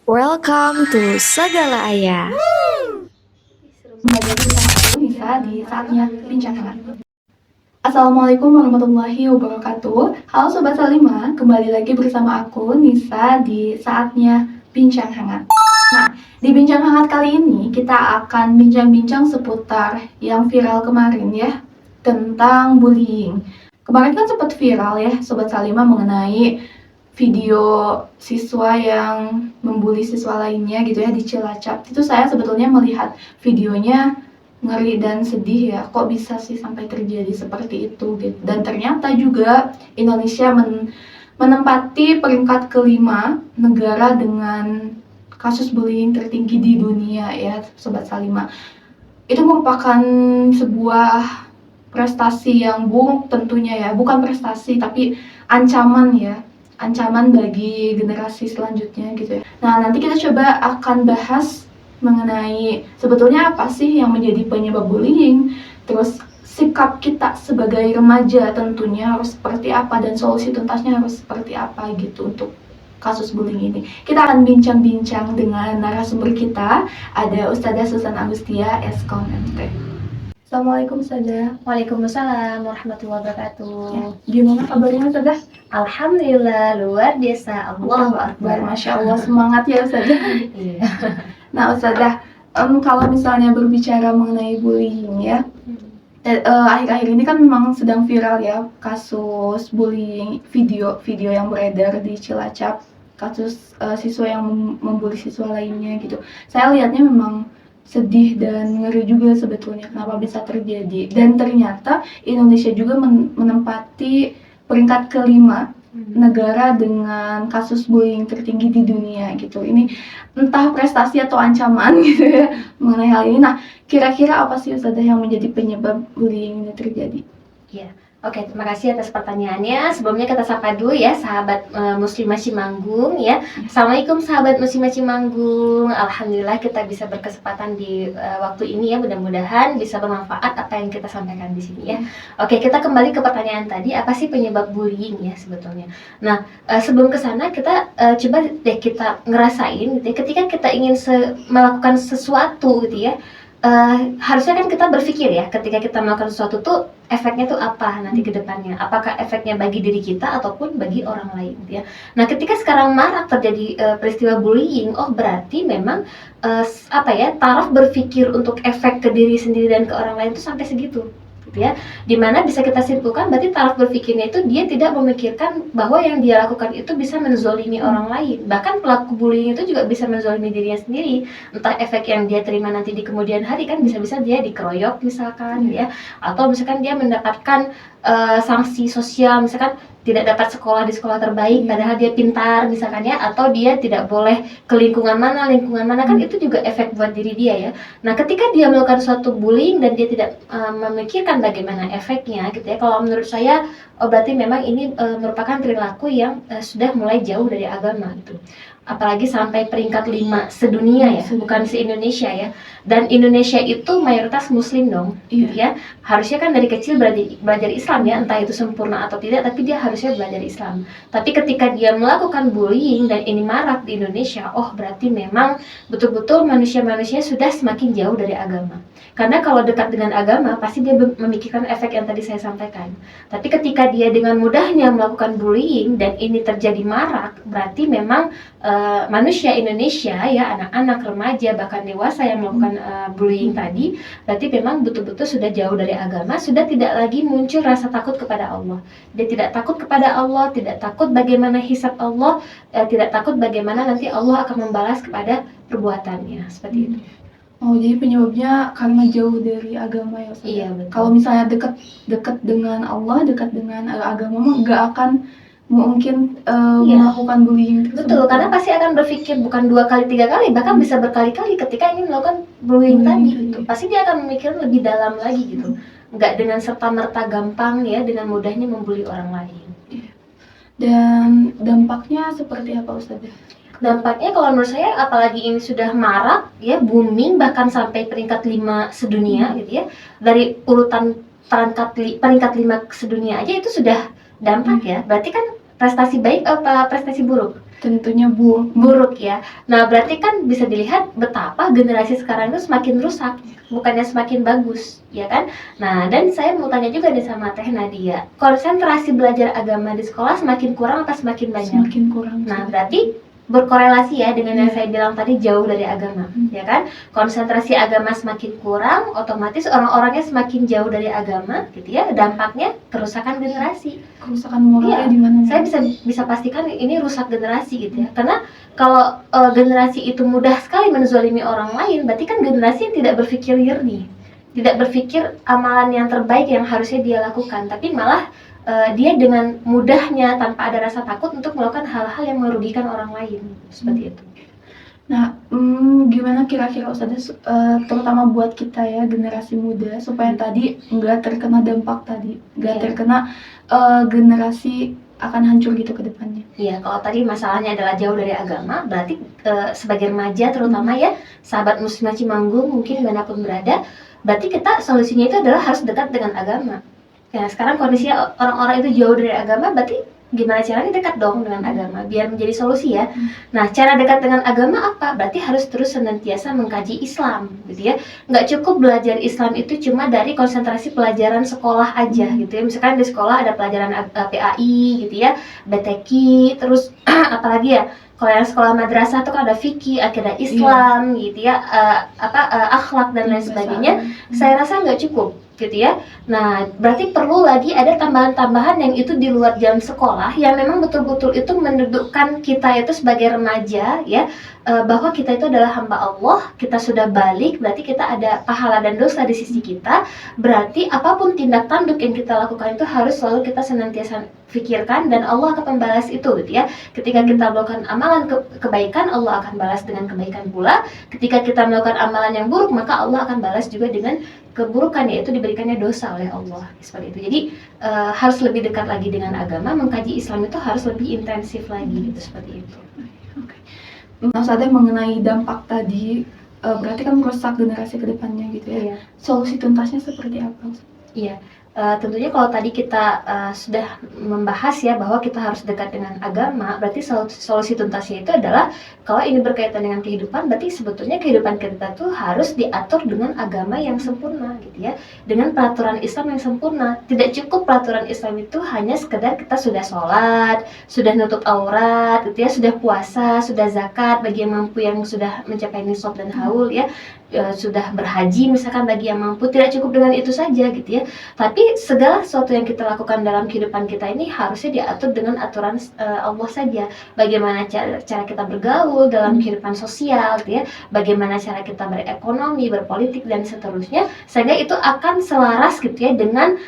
Welcome to Segala Ayah. Sebagai bersama Nisa di saatnya bincang hangat. Assalamualaikum warahmatullahi wabarakatuh. Halo Sobat Salima, kembali lagi bersama aku Nisa di saatnya bincang hangat. Nah, di bincang hangat kali ini kita akan bincang-bincang seputar yang viral kemarin ya, tentang bullying. Kemarin kan sempat viral ya Sobat Salima mengenai video siswa yang membuli siswa lainnya gitu ya di Cilacap. Itu saya sebetulnya melihat videonya ngeri dan sedih ya, kok bisa sih sampai terjadi seperti itu gitu. Dan ternyata juga Indonesia menempati peringkat kelima negara dengan kasus bullying tertinggi di dunia ya Sobat Salima. Itu merupakan sebuah prestasi yang buruk tentunya ya, bukan prestasi tapi ancaman ya, ancaman bagi generasi selanjutnya gitu ya. Nah, nanti kita coba akan bahas mengenai sebetulnya apa sih yang menjadi penyebab bullying, terus sikap kita sebagai remaja tentunya harus seperti apa dan solusi tuntasnya harus seperti apa gitu untuk kasus bullying ini. Kita akan bincang-bincang dengan narasumber kita, ada Ustazah Susan Agustia, Eskom MT. Assalamualaikum Ustazah. Waalaikumsalam warahmatullahi wabarakatuh. Gimana kabarnya Ustazah? Alhamdulillah luar biasa. Allahu Akbar. Masya Allah, semangat ya Ustazah. Iya. Nah Ustazah, kalau misalnya berbicara mengenai bullying ya, akhir-akhir ini kan memang sedang viral ya kasus bullying, video yang beredar di Cilacap, kasus siswa yang membuli siswa lainnya gitu. Saya lihatnya memang sedih dan ngeri juga sebetulnya kenapa bisa terjadi. Dan ternyata Indonesia juga menempati peringkat kelima negara dengan kasus bullying tertinggi di dunia gitu. Ini entah prestasi atau ancaman gitu ya mengenai hal ini. Nah, kira-kira apa sih Ustazah yang menjadi penyebab bullying ini terjadi? Iya. Oke, terima kasih atas pertanyaannya. Sebelumnya kita sapa dulu ya sahabat Muslimah Cimanggung ya. Assalamualaikum sahabat Muslimah Cimanggung. Alhamdulillah kita bisa berkesempatan di waktu ini ya. Mudah-mudahan bisa bermanfaat apa yang kita sampaikan di sini ya. Oke, kita kembali ke pertanyaan tadi. Apa sih penyebab bullying ya sebetulnya? Nah, sebelum ke sana kita coba deh kita ngerasain gitu ya. Ketika kita ingin melakukan sesuatu gitu ya. Harusnya kan kita berpikir ya ketika kita melakukan sesuatu tuh efeknya tuh apa nanti ke depannya, apakah efeknya bagi diri kita ataupun bagi orang lain gitu ya. Nah, ketika sekarang marak terjadi peristiwa bullying, oh berarti memang taraf berpikir untuk efek ke diri sendiri dan ke orang lain tuh sampai segitu gitu ya, dimana bisa kita simpulkan berarti taraf berpikirnya itu dia tidak memikirkan bahwa yang dia lakukan itu bisa menzolimi orang lain. Bahkan pelaku bullying itu juga bisa menzolimi dirinya sendiri, entah efek yang dia terima nanti di kemudian hari kan bisa-bisa dia dikeroyok misalkan ya, atau misalkan dia mendapatkan sanksi sosial, misalkan tidak dapat sekolah di sekolah terbaik padahal dia pintar misalkan ya, atau dia tidak boleh ke lingkungan mana kan itu juga efek buat diri dia ya. Nah, ketika dia melakukan suatu bullying dan dia tidak memikirkan bagaimana efeknya gitu ya, kalau menurut saya berarti memang ini merupakan perilaku yang sudah mulai jauh dari agama gitu. Apalagi sampai peringkat 5 sedunia ya, bukan se-Indonesia ya. Dan Indonesia itu mayoritas muslim dong, gitu ya. Harusnya kan dari kecil belajar Islam ya, entah itu sempurna atau tidak, tapi dia harusnya belajar Islam. Tapi ketika dia melakukan bullying dan ini marak di Indonesia, oh berarti memang betul-betul manusia-manusia sudah semakin jauh dari agama. Karena kalau dekat dengan agama, pasti dia memikirkan efek yang tadi saya sampaikan. Tapi ketika dia dengan mudahnya melakukan bullying dan ini terjadi marak, berarti memang manusia Indonesia ya, anak-anak, remaja, bahkan dewasa yang melakukan bullying tadi, berarti memang betul-betul sudah jauh dari agama, sudah tidak lagi muncul rasa takut kepada Allah. Dia tidak takut kepada Allah, tidak takut bagaimana hisab Allah, tidak takut bagaimana nanti Allah akan membalas kepada perbuatannya, seperti itu. Oh, jadi penyebabnya karena jauh dari agama ya Ustazah? Iya, betul. Kalau misalnya dekat dengan Allah, dekat dengan agama mah nggak akan mungkin melakukan bullying tersebut. Betul, karena pasti akan berpikir bukan 2 kali 3 kali, bahkan bisa berkali-kali ketika ingin melakukan bullying tadi gitu. Pasti dia akan memikir lebih dalam lagi gitu. Nggak dengan serta-merta gampang ya, dengan mudahnya membuli orang lain. Dan dampaknya seperti apa Ustazah? Dampaknya kalau menurut saya, apalagi ini sudah marak ya, booming bahkan sampai peringkat 5 sedunia gitu ya. Dari urutan peringkat 5 sedunia aja itu sudah dampak ya. Berarti kan prestasi baik apa prestasi buruk? Tentunya buruk. Buruk ya. Nah, berarti kan bisa dilihat betapa generasi sekarang itu semakin rusak, bukannya semakin bagus, ya kan? Nah, dan saya mau tanya juga nih sama Teh Nadia, konsentrasi belajar agama di sekolah semakin kurang atau semakin banyak? Semakin kurang. Nah, berarti berkorelasi ya dengan yang saya bilang tadi, jauh dari agama, ya kan? Konsentrasi agama semakin kurang, otomatis orang-orangnya semakin jauh dari agama, gitu ya. Dampaknya kerusakan generasi. Kerusakan moralnya Iya, di mana? Saya bisa pastikan ini rusak generasi, gitu ya. Karena kalau generasi itu mudah sekali menzalimi orang lain, berarti kan generasi yang tidak berpikir jernih, tidak berpikir amalan yang terbaik yang harusnya dia lakukan, tapi malah dia dengan mudahnya tanpa ada rasa takut untuk melakukan hal-hal yang merugikan orang lain, seperti itu. Nah, gimana kira-kira Ustazah, terutama buat kita ya generasi muda, supaya tadi nggak terkena dampak tadi, nggak Iya. terkena generasi akan hancur gitu ke depannya. Iya, kalau tadi masalahnya adalah jauh dari agama, berarti sebagai remaja terutama ya, sahabat muslimah Cimanggung mungkin dimanapun berada, berarti kita solusinya itu adalah harus dekat dengan agama. Ya, sekarang kondisinya orang-orang itu jauh dari agama, berarti gimana caranya dekat dong dengan agama biar menjadi solusi ya. Nah, cara dekat dengan agama apa? Berarti harus terus senantiasa mengkaji Islam, gitu ya. Nggak cukup belajar Islam itu cuma dari konsentrasi pelajaran sekolah aja, gitu ya. Misalkan di sekolah ada pelajaran PAI, gitu ya, BTQ, terus apalagi ya. Kalau yang sekolah madrasah tuh kan ada fikih, akidah Islam, gitu ya, akhlak dan lain sebagainya. Saya rasa nggak cukup, gitu ya. Nah, berarti perlu lagi ada tambahan-tambahan yang itu di luar jam sekolah, yang memang betul-betul itu mendudukkan kita itu sebagai remaja, ya, bahwa kita itu adalah hamba Allah, kita sudah balik, berarti kita ada pahala dan dosa di sisi kita. Berarti apapun tindak tanduk yang kita lakukan itu harus selalu kita senantiasa pikirkan, dan Allah akan membalas itu, gitu ya. Ketika kita melakukan amalan kebaikan, Allah akan balas dengan kebaikan pula. Ketika kita melakukan amalan yang buruk, maka Allah akan balas juga dengan keburukan, yaitu diberikannya dosa oleh Allah, seperti itu. Jadi harus lebih dekat lagi dengan agama, mengkaji Islam itu harus lebih intensif lagi, gitu, seperti itu. Nah, Ustazah, mengenai dampak tadi, berarti kan merusak generasi ke depannya gitu ya. Iya. Solusi tuntasnya seperti apa? Iya, tentunya kalau tadi kita sudah membahas ya bahwa kita harus dekat dengan agama, berarti solusi tuntasnya itu adalah kalau ini berkaitan dengan kehidupan, berarti sebetulnya kehidupan kita tuh harus diatur dengan agama yang sempurna, gitu ya, dengan peraturan Islam yang sempurna. Tidak cukup peraturan Islam itu hanya sekedar kita sudah sholat, sudah nutup aurat, gitu ya, sudah puasa, sudah zakat bagi yang mampu, yang sudah mencapai nisab dan haul, ya, sudah berhaji misalkan bagi yang mampu. Tidak cukup dengan itu saja, gitu ya, tapi segala sesuatu yang kita lakukan dalam kehidupan kita ini harusnya diatur dengan aturan Allah saja. Bagaimana cara kita bergaul dalam kehidupan sosial, gitu ya, bagaimana cara kita berekonomi, berpolitik dan seterusnya, sehingga itu akan selaras, gitu ya, dengan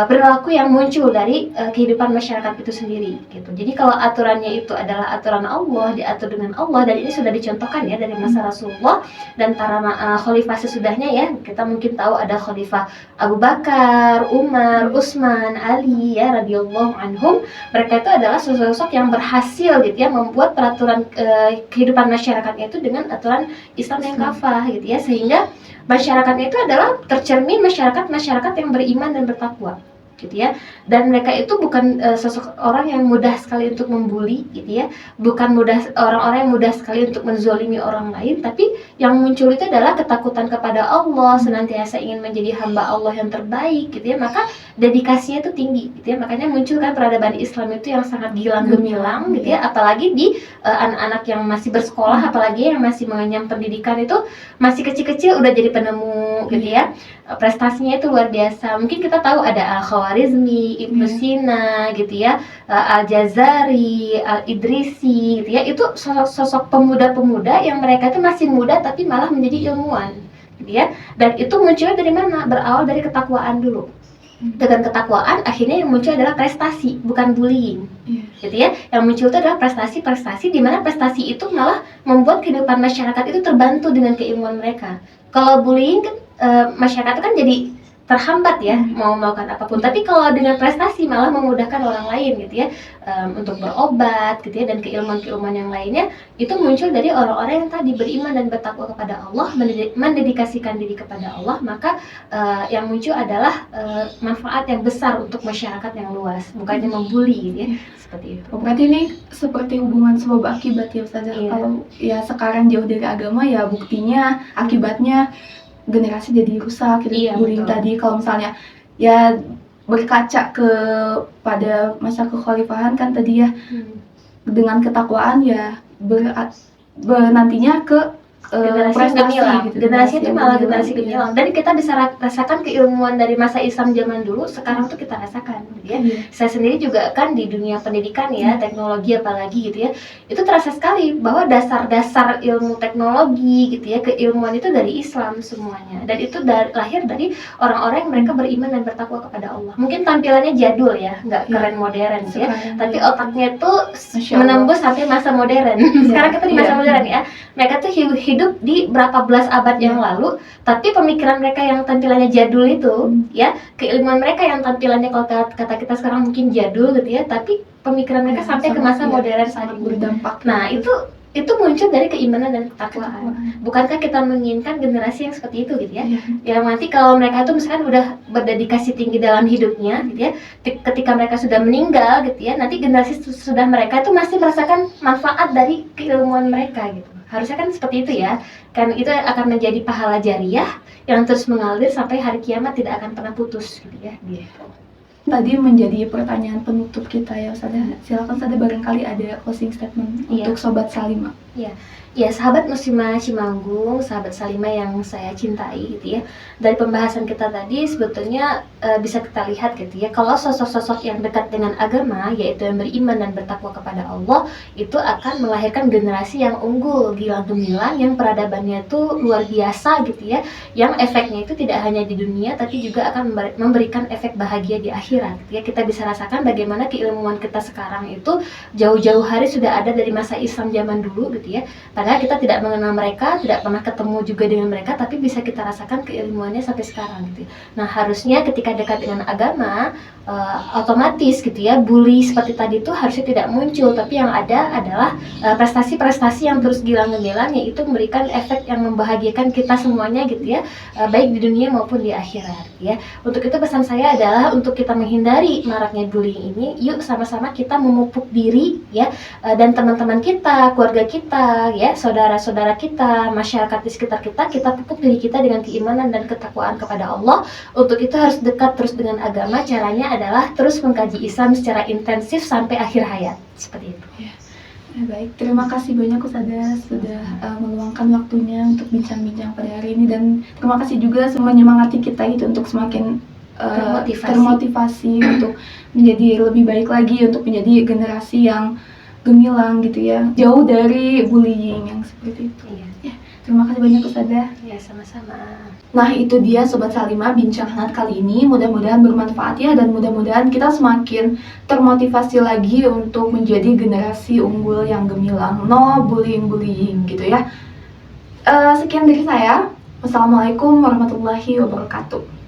perilaku yang muncul dari kehidupan masyarakat itu sendiri, gitu. Jadi kalau aturannya itu adalah aturan Allah, diatur dengan Allah, dan ini sudah dicontohkan ya dari masa Rasulullah dan para khalifah sesudahnya ya. Kita mungkin tahu ada khalifah Abu Bakar, Umar, Utsman, Ali, ya, radhiyallahu anhum. Mereka itu adalah sosok-sosok yang berhasil, gitu ya, membuat peraturan kehidupan masyarakatnya itu dengan aturan Islam yang kafah, gitu ya, sehingga masyarakatnya itu adalah tercermin masyarakat yang beriman dan bertakwa, gitu ya. Dan mereka itu bukan sosok orang yang mudah sekali untuk membuli, gitu ya, bukan orang-orang yang mudah sekali untuk menzolimi orang lain, tapi yang muncul itu adalah ketakutan kepada Allah, senantiasa ingin menjadi hamba Allah yang terbaik, gitu ya. Maka dedikasinya itu tinggi, gitu ya. Makanya muncul kan peradaban Islam itu yang sangat gilang gemilang, gitu ya, apalagi di anak-anak yang masih bersekolah, apalagi yang masih mengenyam pendidikan, itu masih kecil-kecil udah jadi penemu, gitu ya. Prestasinya itu luar biasa. Mungkin kita tahu ada Al-Khawarizmi, Ibnu Sina, gitu ya, Al-Jazari, Al-Idrisi, gitu ya. Itu sosok pemuda-pemuda yang mereka itu masih muda tapi malah menjadi ilmuwan, gitu ya. Dan itu munculnya dari mana? Berawal dari ketakwaan dulu. Dengan ketakwaan akhirnya yang muncul adalah prestasi, bukan bullying, gitu ya. Yang muncul itu adalah prestasi di mana prestasi itu malah membuat kehidupan masyarakat itu terbantu dengan keilmuan mereka. Kalau bullying kan masyarakat itu kan jadi terhambat ya mau melakukan apapun. Tapi kalau dengan prestasi malah memudahkan orang lain gitu ya, untuk berobat gitu ya, dan keilmuan-keilmuan yang lainnya itu muncul dari orang-orang yang tadi beriman dan bertakwa kepada Allah, mendedikasikan diri kepada Allah. Maka yang muncul adalah manfaat yang besar untuk masyarakat yang luas, bukannya membuli gitu ya, seperti itu. Berarti ini seperti hubungan sebab akibat ya Ustazah. Iya. Kalau ya sekarang jauh dari agama ya buktinya akibatnya generasi jadi rusak gitu. Iya, Bullying betul. tadi kalau misalnya ya berkaca pada masa kekhalifahan kan tadi ya, dengan ketakwaan ya nantinya ke Generasi prestasi gemilang. gitu. Generasi itu yang malah gemilang, generasi iya. gemilang. Dan kita bisa rasakan keilmuan dari masa Islam zaman dulu, sekarang tuh kita rasakan gitu ya. Iya. Saya sendiri juga kan di dunia pendidikan ya, teknologi apalagi gitu ya, itu terasa sekali bahwa dasar-dasar ilmu teknologi gitu ya, keilmuan itu dari Islam semuanya, dan itu lahir dari orang-orang yang mereka beriman dan bertakwa kepada Allah. Mungkin tampilannya jadul ya, nggak keren modern gitu ya, Sekarang, tapi iya. otaknya tuh Masya Allah. menembus sampai masa modern. Sekarang kita di masa Iya. modern ya, mereka tuh hidup di berapa belas abad yang lalu, tapi pemikiran mereka yang tampilannya jadul itu ya, keilmuan mereka yang tampilannya kalau kata kita sekarang mungkin jadul gitu ya, tapi pemikiran mereka sampai ke masa modern saat sangat ini. berdampak. Nah, itu muncul dari keimanan dan ketakwaan. Bukankah kita menginginkan generasi yang seperti itu gitu ya? Iya. Yang nanti kalau mereka itu misalkan udah berdedikasi tinggi dalam hidupnya gitu ya, ketika mereka sudah meninggal gitu ya, nanti generasi sudah mereka itu masih merasakan manfaat dari keilmuan mereka gitu. Harusnya kan seperti itu ya, kan itu akan menjadi pahala jariah yang terus mengalir sampai hari kiamat, tidak akan pernah putus gitu ya. Gitu. Tadi menjadi pertanyaan penutup kita ya Ustazah. Silakan Ustazah, barangkali ada closing statement Iya. untuk Sobat Salimah. Ya, sahabat muslimah Cimanggung, sahabat Salimah yang saya cintai gitu ya. Dari pembahasan kita tadi sebetulnya bisa kita lihat gitu ya, kalau sosok-sosok yang dekat dengan agama, yaitu yang beriman dan bertakwa kepada Allah, itu akan melahirkan generasi yang unggul, gilang gemilang, yang peradabannya itu luar biasa gitu ya, yang efeknya itu tidak hanya di dunia tapi juga akan memberikan efek bahagia di akhirat gitu ya. Kita bisa rasakan bagaimana keilmuan kita sekarang itu jauh-jauh hari sudah ada dari masa Islam zaman dulu gitu ya. Padahal kita tidak mengenal mereka, tidak pernah ketemu juga dengan mereka, tapi bisa kita rasakan keilmuannya sampai sekarang gitu. Nah, harusnya ketika dekat dengan agama, otomatis gitu ya, bully seperti tadi itu harusnya tidak muncul, tapi yang ada adalah prestasi-prestasi yang terus gilang gemilang, yaitu memberikan efek yang membahagiakan kita semuanya gitu ya, baik di dunia maupun di akhirat ya. Untuk itu pesan saya adalah untuk kita menghindari maraknya bullying ini, yuk sama-sama kita memupuk diri ya, dan teman-teman kita, keluarga kita ya, saudara-saudara kita, masyarakat di sekitar kita, kita pupuk diri kita dengan keimanan dan ketakwaan kepada Allah. Untuk itu harus dekat terus dengan agama. Caranya adalah terus mengkaji Islam secara intensif sampai akhir hayat, seperti itu. Baik, terima kasih banyak Ustazah sudah meluangkan waktunya untuk bincang-bincang pada hari ini, dan terima kasih juga menyemangati kita itu untuk semakin termotivasi untuk menjadi lebih baik lagi, untuk menjadi generasi yang gemilang gitu ya, jauh dari bullying yang seperti itu. Iya. Terima kasih banyak Ustazah. Ya, sama-sama. Nah, itu dia Sobat Salimah bincang hangat kali ini. Mudah-mudahan bermanfaat ya, dan mudah-mudahan kita semakin termotivasi lagi untuk menjadi generasi unggul yang gemilang, no bullying gitu ya. Sekian dari saya. Wassalamualaikum warahmatullahi wabarakatuh.